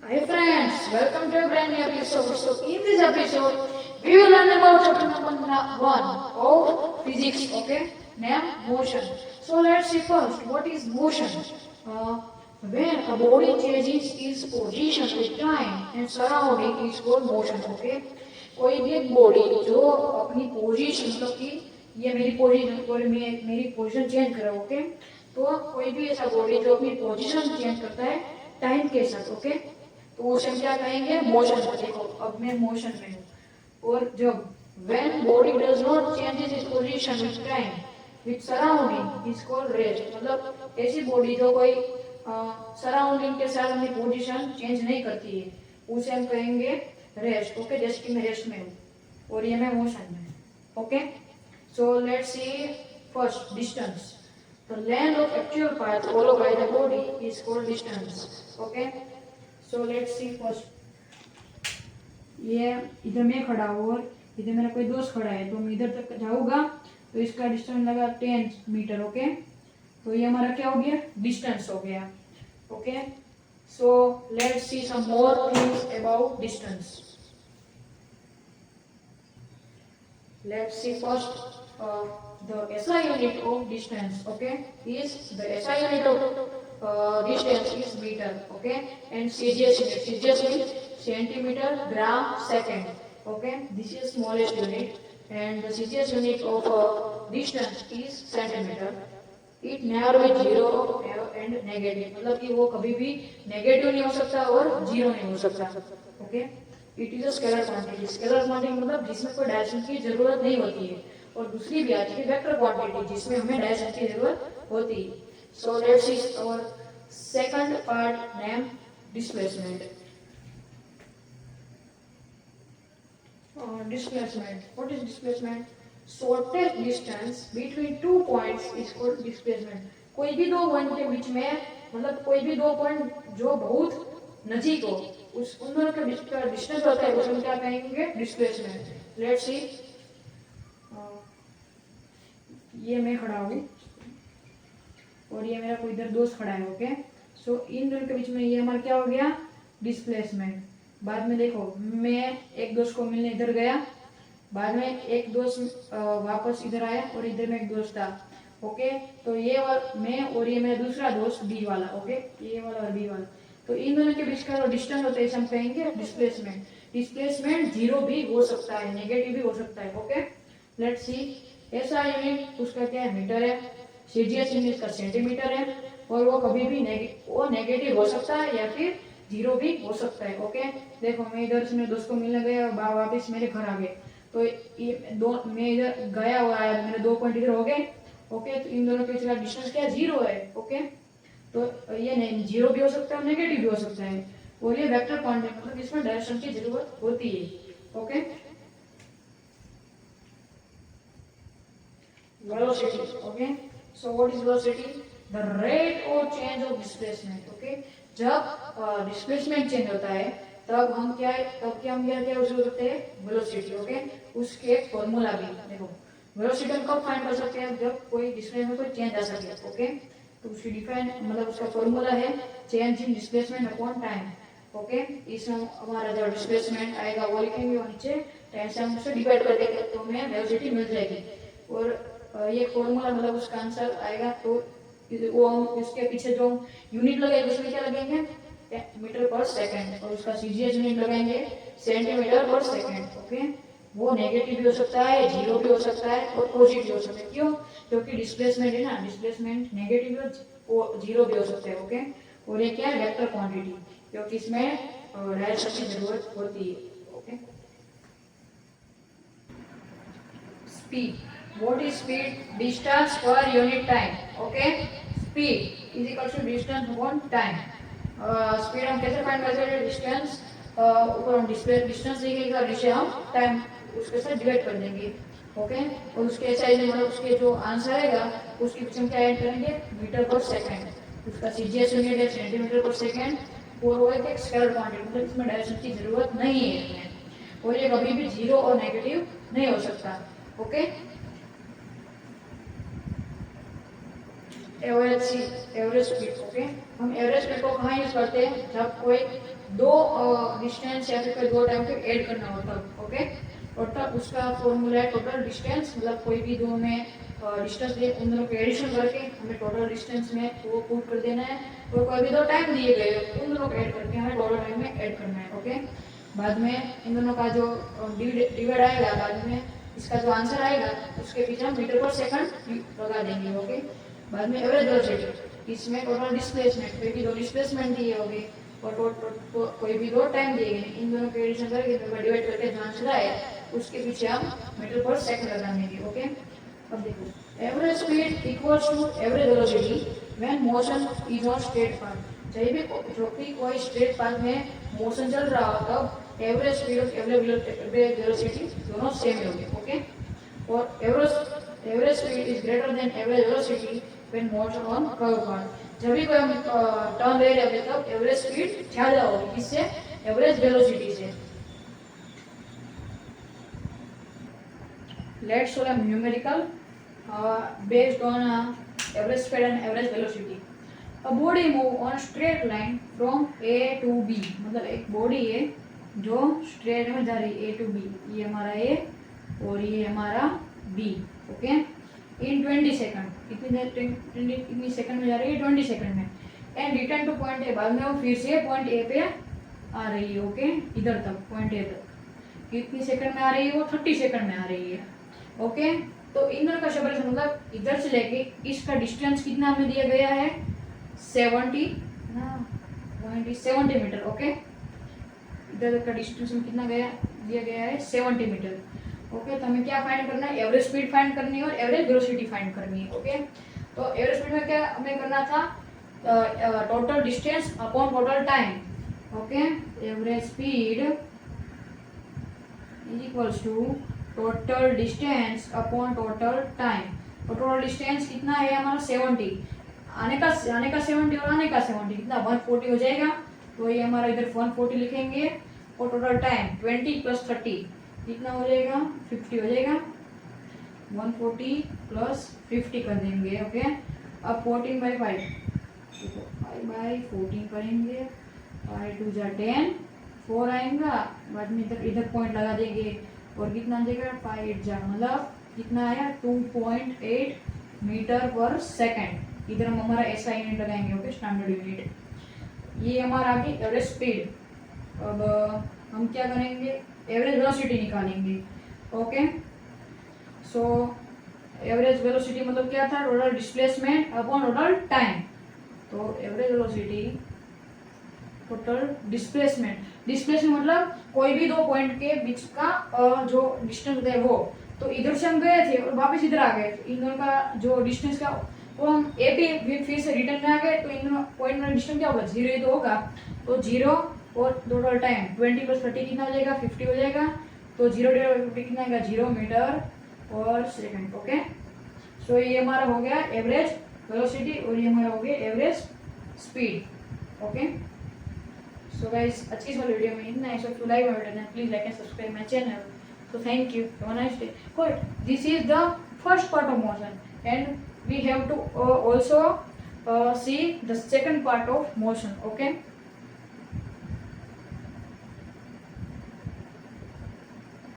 Hi friends, welcome to a brand new episode. So in this episode, we will learn about chapter number one of physics. Okay, name motion. So let's see first what is motion. Uh, when a body changes its position with time and surrounding is called motion. Okay, कोई भी एक body जो अपनी position मतलब कि ये मेरी position और मैं मेरी पोजीशन चेंज कर रहा हूँ ओके तो कोई भी ऐसा बॉडी जो अपनी पोजीशन चेंज करता है टाइम के साथ ओके तो उसे हम क्या कहेंगे मोशन देखो अब मैं मोशन में हूँ और जब when body does not changes its position with time with surrounding is called rest मतलब ऐसी बॉडी जो कोई सराउंडिंग के साथ अपनी पोजीशन चेंज नहीं करती है उसे हम कहेंगे रेस्ट ओके जैसे कि मैं रेस्ट में हूँ और ये मैं मोशन में okay so let's C first distance the length of actual path followed by the body is called distance okay so let's see first ये इधर मैं खड़ा हूँ और इधर मेरा कोई दोस्त खड़ा है तो मैं इधर तक जाऊंगा तो इसका डिस्टेंस लगा 10 मीटर ओके तो ये हमारा क्या हो गया डिस्टेंस हो गया okay so let's see some more things about distance let's see first the SI unit of distance okay is the SI unit of distance is meter okay and CGS means centimeter gram second okay this is smallest unit and the CGS unit of distance is centimeter it never be zero and negative मतलब कि वो कभी भी negative नहीं हो सकता और zero नहीं हो सकता okay it is a scalar quantity scalar quantity मतलब जिसमें कोई डायरेक्शन की जरूरत नहीं होती है और दूसरी भी आती है वेक्टर क्वांटिटी जिसमें हमें डायरेक्शन की जरूरत होती है so let's see our second part name displacement displacement what is displacement shortest distance between two points is called displacement कोई भी दो पॉइंट के बीच में मतलब कोई भी दो पॉइंट जो बहुत नजीक हो उस उन दोनों का डिस्टेंस होता है उसे हम क्या कहेंगे डिस्प्लेसमेंट लेट्स सी ये मैं खड़ा हूँ और ये मेरा कोई इधर दोस्त खड़ा है ओके सो इन दोनों के बीच में ये हमारा क्या हो गया डिस्प्लेसमेंट बाद में देखो मैं एक दोस्त को मिलने इधर गया बाद में एक दोस्त वापस इधर आया और इधर में एक दोस्त था ओके तो ये मैं और ये मेरा दूसरा दोस्त बी वाला ओके ये वाला और बी वाला तो इन दोनों के बीच का जो डिस्टेंस होता है इसे हम कहेंगे डिस्प्लेसमेंट डिस्प्लेसमेंट जीरो भी हो सकता है नेगेटिव भी हो सकता है ओके लेट्स सी ऐसा यूनिट उसका क्या है मीटर है सीजीएस यूनिट का सेंटीमीटर है और वो कभी भी नेगेटिव हो सकता है या फिर जीरो भी हो सकता है ओके देखो मैं इधर से मेरे दोस्त को मिलने गया वापस मेरे घर आ गए तो ये दो मैं इधर गया हुआ है मेरे दो पॉइंट इधर हो गए ओके तो इन दोनों के बीच का डिस्टेंस क्या जीरो है ओके तो ये नहीं जीरो भी हो सकता है नेगेटिव भी हो सकता है और ये वेक्टर क्वांटिटी मतलब इसमें डायरेक्शन की जरूरत होती है okay velocity okay so what is velocity the rate of change of displacement okay जब डिस्प्लेसमेंट चेंज होता है तब हम क्या हम क्या यूज करते हैं वेलोसिटी ओके उसके एक फॉर्मूला भी देखो वेलोसिटी हम कब फाइंड कर सकते हैं जब कोई डिस्प्लेसमेंट में कोई चेंज आ सके ओके तो उसकी डिफाइन मतलब उसका फॉर्मूला है change in displacement upon time okay इसमें हमारा जो डिस्प्लेसमेंट आएगा वो लिखेंगे और नीचे टाइम से हम उसे डिवाइड कर देंगे तो हमें वेलोसिटी मिल जाएगी और ये फॉर्मूला मतलब उसका आंसर आएगा तो वो हम उसके पीछे जो यूनिट लगेगा उसमें क्या लगेंगे मीटर पर सेकंड और उसका सीजीएस यूनिट लगाएंगे सेंटीमीटर पर सेकंड ओके वो नेगेटिव भी हो सकता है जीरो भी हो सकता है और पॉजिटिव भी हो सकता है क्यों क्योंकि डिस्प्लेसमेंट है ना डिस्प्लेसमेंट नेगेटिव और जीरो भी हो सकता है ओके और ये क्या है वेक्टर क्वांटिटी क्योंकि इसमें डायरेक्शन की जरूरत होती है okay speed what is speed distance per unit time okay speed is equal to distance upon time speed हम कैसे फाइंड कर सकते हैं डिस्टेंस ऊपर हम डिस्टेंस लिखेंगे और नीचे हम टाइम उसके साथ डिवाइड कर देंगे ओके और उसके एसआई मतलब उसके जो आंसर आएगा उसके पीछे हम क्या ऐड करेंगे मीटर पर सेकंड उसका सीजीएस यूनिट है सेंटीमीटर पर सेकंड और वो एक स्केलर क्वांटिटी मतलब इसमें डायरेक्शन की जरूरत नहीं है और ये कभी भी जीरो और नेगेटिव नहीं हो सकता ओके एवरेज स्पीड। ओके, हम एवरेज स्पीड को कहाँ यूज करते हैं? जब कोई दो डिस्टेंस या फिर कोई दो टाइम को ऐड करना होता है। ओके, टोटल उसका फॉर्मूला है टोटल डिस्टेंस, मतलब कोई भी दो में डिस्टेंस दिए उन दोनों को एडिशन करके हमें टोटल डिस्टेंस में वो पुट कर देना है, और कोई भी दो टाइम दिए गए उन दोनों को ऐड करके हमें टोटल टाइम में ऐड करना है। ओके, बाद में इन दोनों का जो डिवाइड आएगा, बाद में इसका जो आंसर आएगा उसके पीछे हम मीटर पर सेकंड लगा देंगे। ओके, बाद में एवरेज वेलोसिटी, इसमें टोटल डिस्प्लेसमेंट, कोई भी दो डिस्प्लेसमेंट दिए होंगे और कोई भी दो टाइम दिए गए, इन दोनों को एडिशन करके डिवाइड करके जो आंसर आए उसके पीछे हम मीटर पर सेकंड लगा देंगे। ओके, अब देखो, average speed equals to average velocity when motion is on straight path. जो भी कोई स्ट्रेट पाथ में मोशन चल रहा हो तब एवरेज स्पीड और एवरेज वेलोसिटी दोनों सेम होंगे। ओके, और average speed is greater than average velocity when motion on curve path. जब भी कोई हम टर्न ले रहे होते तब एवरेज स्पीड ज्यादा होगी, किससे? एवरेज वेलोसिटी से। Let's solve a numerical based on average speed and average velocity. A body move on a straight line from A to B. मतलब एक बॉडी है जो स्ट्रेट में जा रही है A to B, ये हमारा A और ये हमारा B। ओके, इन 20 सेकंड, कितनी सेकंड में जा रही है? 20 सेकंड में। And return two point A, बाद में वो फिर से पॉइंट ए पे आ रही है। ओके, इधर तक पॉइंट ए तक कितनी सेकंड में आ रही है? वो 30 सेकंड में आ रही है। ओके, तो इन दोनों का सेपरेशन मतलब इधर से लेके इसका डिस्टेंस कितना हमें दिया गया है? 70 मीटर। ओके, इधर का डिस्टेंस में कितना दिया गया है? 70 मीटर। ओके, तो हमें क्या फाइंड करना है? एवरेज स्पीड फाइंड करनी है और एवरेज वेलोसिटी फाइंड करनी है। ओके, तो एवरेज स्पीड में क्या हमें करना था? Total distance upon total time. Okay, average speed is equals to total distance upon total time. तो टोटल डिस्टेंस कितना है हमारा? 70, आने का 70 और आने का 70, कितना? 140 हो जाएगा। तो ये हमारा इधर 140 लिखेंगे, और टोटल टाइम 20 प्लस 30 कितना हो जाएगा? 50 हो जाएगा। 140 प्लस 50 कर देंगे। ओके, अब 14/5, 5/14 करेंगे, 5 2 जा 10, 4 आएगा, बाद में इधर पॉइंट लगा देंगे और कितना आ जाएगा? 5 8 जा, मतलब कितना आया? 2.8 मीटर पर सेकंड। इधर हम हमारा ऐसा यूनिट लगाएंगे। Okay, standard unit. ये हमारा आगे एवरेज स्पीड। अब हम क्या करेंगे? एवरेज वेलोसिटी निकालेंगे। ओके, सो एवरेज वेलोसिटी मतलब क्या था? Total displacement upon total time. तो एवरेज वेलोसिटी टोटल डिस्प्लेसमेंट मतलब कोई भी दो पॉइंट के बीच का जो डिस्टेंस है वो, तो इधर से हम गए थे और वापस इधर आ गए, इन दोनों का जो डिस्टेंस का वो हम ए पे फिर से रिटर्न में आ गए, तो इन दोनों पॉइंट में डिस्टेंस क्या होगा? 0 ही तो होगा। तो 0 और टोटल टाइम 20 प्लस 30 कितना हो जाएगा? 50 हो जाएगा। तो 0 डिवाइड 50 कितना आएगा? 0 मीटर पर सेकंड। ओके, सो ये हमारा हो गया एवरेज वेलोसिटी और ये हमारा हो गया average speed. Okay, so guys, अच्छी वाली वीडियो में इतना है। So if you like my video then please like and subscribe my channel. So thank you, have a nice day. Good, this is the first part of motion and we have to also see the second part of motion. Okay.